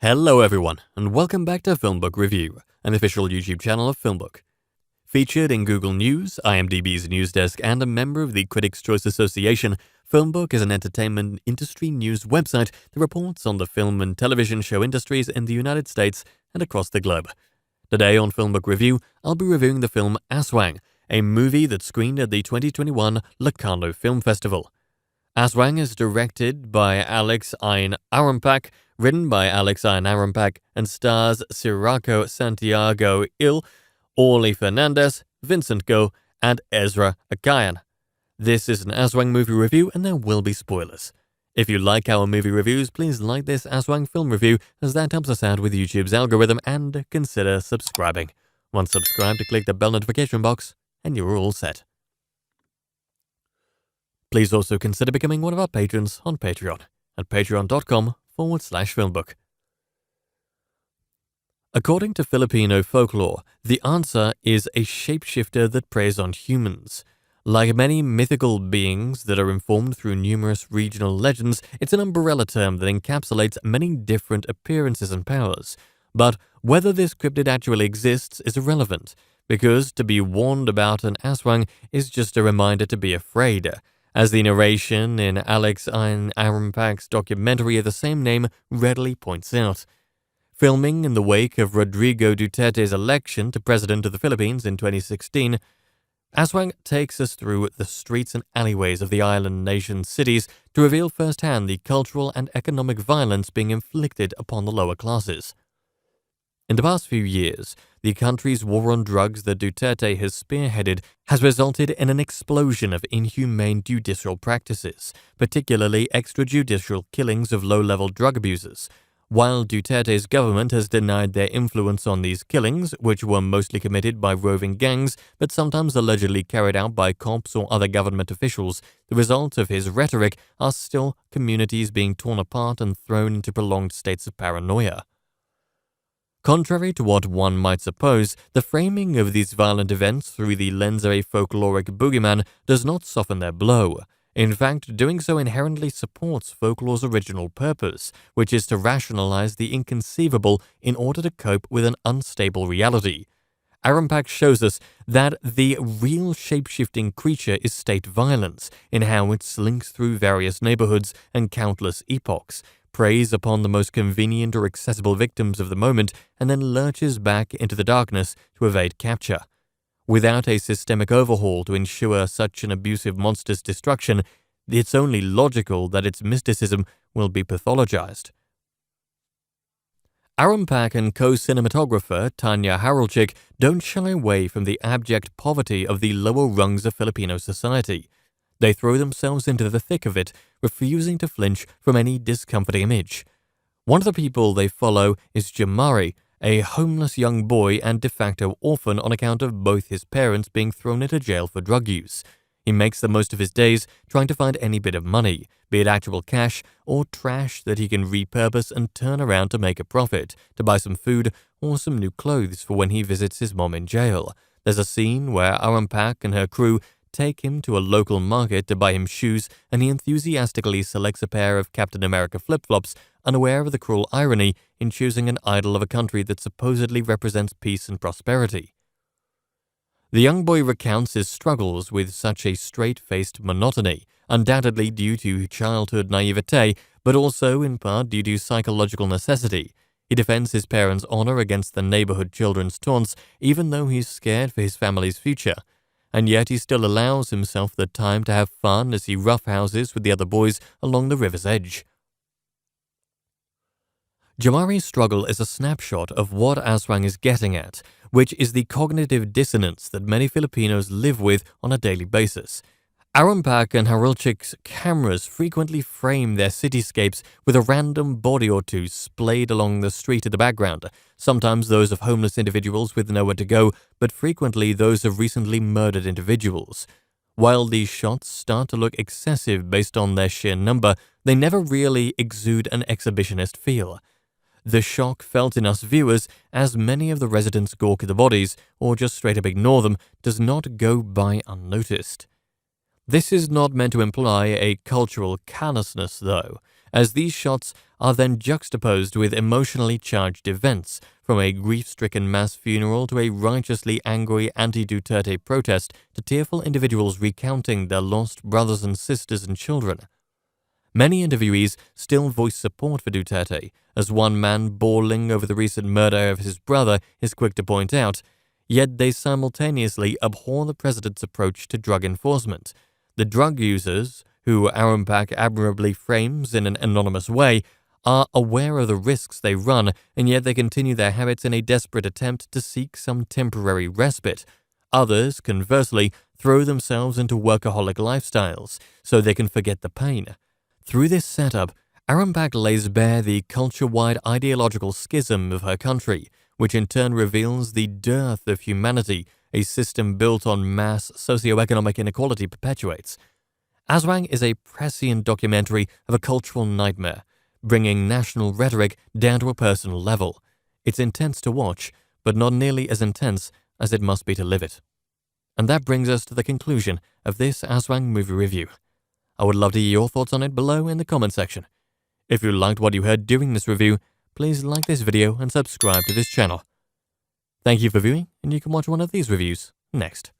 Hello everyone, and welcome back to FilmBook Review, an official YouTube channel of FilmBook. Featured in Google News, IMDb's news desk, and a member of the Critics' Choice Association, FilmBook is an entertainment industry news website that reports on the film and television show industries in the United States and across the globe. Today on FilmBook Review, I'll be reviewing the film Aswang, a movie that screened at the 2021 Locarno Film Festival. Aswang is directed by Alex Ayn Arampak, written by Alex Ayn Arampak, and stars Sirako Santiago Il, Orly Fernandez, Vincent Go, and Ezra Akayan. This is an Aswang movie review, and there will be spoilers. If you like our movie reviews, please like this Aswang film review, as that helps us out with YouTube's algorithm, and consider subscribing. Once subscribed, click the bell notification box, and you're all set. Please also consider becoming one of our patrons on Patreon at patreon.com/filmbook. According to Filipino folklore, the answer is a shapeshifter that preys on humans. Like many mythical beings that are informed through numerous regional legends, it's an umbrella term that encapsulates many different appearances and powers. But whether this cryptid actually exists is irrelevant, because to be warned about an Aswang is just a reminder to be afraid, as the narration in Alex Ayn Arampak's documentary of the same name readily points out. Filming in the wake of Rodrigo Duterte's election to president of the Philippines in 2016, Aswang takes us through the streets and alleyways of the island nation's cities to reveal firsthand the cultural and economic violence being inflicted upon the lower classes. In the past few years, the country's war on drugs that Duterte has spearheaded has resulted in an explosion of inhumane judicial practices, particularly extrajudicial killings of low-level drug abusers. While Duterte's government has denied their influence on these killings, which were mostly committed by roving gangs but sometimes allegedly carried out by cops or other government officials, the result of his rhetoric are still communities being torn apart and thrown into prolonged states of paranoia. Contrary to what one might suppose, the framing of these violent events through the lens of a folkloric boogeyman does not soften their blow. In fact, doing so inherently supports folklore's original purpose, which is to rationalize the inconceivable in order to cope with an unstable reality. Arampak shows us that the real shape-shifting creature is state violence, in how it slinks through various neighborhoods and countless epochs, preys upon the most convenient or accessible victims of the moment, and then lurches back into the darkness to evade capture. Without a systemic overhaul to ensure such an abusive monster's destruction, it's only logical that its mysticism will be pathologized. Arampak and co-cinematographer Tanya Haralchik don't shy away from the abject poverty of the lower rungs of Filipino society. They throw themselves into the thick of it, refusing to flinch from any discomforting image. One of the people they follow is Jamari, a homeless young boy and de facto orphan on account of both his parents being thrown into jail for drug use. He makes the most of his days trying to find any bit of money, be it actual cash or trash that he can repurpose and turn around to make a profit, to buy some food or some new clothes for when he visits his mom in jail. There's a scene where Arampak and her crew take him to a local market to buy him shoes, and he enthusiastically selects a pair of Captain America flip-flops, unaware of the cruel irony in choosing an idol of a country that supposedly represents peace and prosperity. The young boy recounts his struggles with such a straight-faced monotony, undoubtedly due to childhood naivete, but also in part due to psychological necessity. He defends his parents' honor against the neighborhood children's taunts, even though he's scared for his family's future. And yet he still allows himself the time to have fun as he roughhouses with the other boys along the river's edge. Jamari's struggle is a snapshot of what Aswang is getting at, which is the cognitive dissonance that many Filipinos live with on a daily basis. Arampak and Haralchik's cameras frequently frame their cityscapes with a random body or two splayed along the street in the background, sometimes those of homeless individuals with nowhere to go, but frequently those of recently murdered individuals. While these shots start to look excessive based on their sheer number, they never really exude an exhibitionist feel. The shock felt in us viewers, as many of the residents gawk at the bodies, or just straight up ignore them, does not go by unnoticed. This is not meant to imply a cultural callousness, though, as these shots are then juxtaposed with emotionally charged events, from a grief-stricken mass funeral to a righteously angry anti-Duterte protest to tearful individuals recounting their lost brothers and sisters and children. Many interviewees still voice support for Duterte, as one man bawling over the recent murder of his brother is quick to point out, yet they simultaneously abhor the president's approach to drug enforcement. The drug users, who Arampak admirably frames in an anonymous way, are aware of the risks they run, and yet they continue their habits in a desperate attempt to seek some temporary respite. Others, conversely, throw themselves into workaholic lifestyles so they can forget the pain. Through this setup, Arampak lays bare the culture-wide ideological schism of her country, which in turn reveals the dearth of humanity a system built on mass socioeconomic inequality perpetuates. Aswang is a prescient documentary of a cultural nightmare, bringing national rhetoric down to a personal level. It's intense to watch, but not nearly as intense as it must be to live it. And that brings us to the conclusion of this Aswang movie review. I would love to hear your thoughts on it below in the comment section. If you liked what you heard during this review, please like this video and subscribe to this channel. Thank you for viewing, and you can watch one of these reviews next.